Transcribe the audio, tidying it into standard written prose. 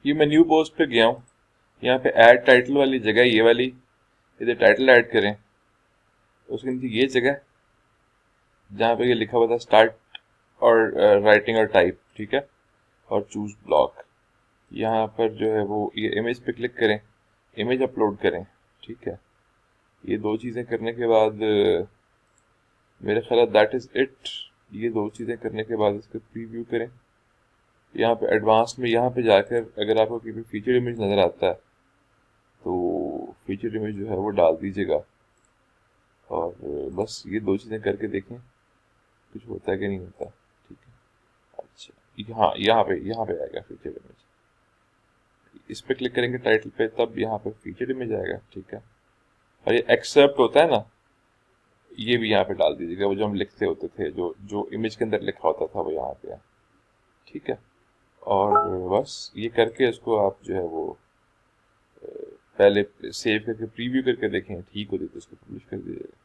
ये मैं new post पे गया हूँ। यहाँ पे ऐड टाइटल वाली जगह ये वाली, इधर टाइटल ऐड करें। उसके नीचे ये जगह जहाँ पे ये लिखा हुआ था स्टार्ट और राइटिंग और टाइप, ठीक है, और चूज ब्लॉक। यहाँ पर जो है वो ये इमेज पे क्लिक करें, इमेज अपलोड करें, ठीक है। ये दो चीज़ें करने के बाद मेरे ख्याल दैट इज़ इट। ये दो चीज़ें करने के बाद इसका प्रीव्यू करें। यहाँ पे एडवांस में यहाँ पे जाकर अगर आपको कोई भी फीचर इमेज नज़र आता है तो फीचर इमेज जो है वो डाल दीजिएगा। और बस ये दो चीज़ें करके देखें कुछ होता है कि नहीं होता, ठीक है। अच्छा, हाँ, यहाँ पे आएगा फीचर इमेज। इस पे क्लिक करेंगे टाइटल पे, तब यहाँ पे फीचर इमेज आएगा, ठीक है। और ये एक्सेप्ट होता है ना, ये भी यहाँ पे डाल दीजिएगा। वो जो हम लिखते होते थे, जो जो इमेज के अंदर लिखा होता था वो यहाँ पे है, ठीक है। और बस ये करके इसको आप जो है वो पहले सेव करके प्रीव्यू करके देखें, ठीक होती तो इसको पब्लिश कर दीजिएगा।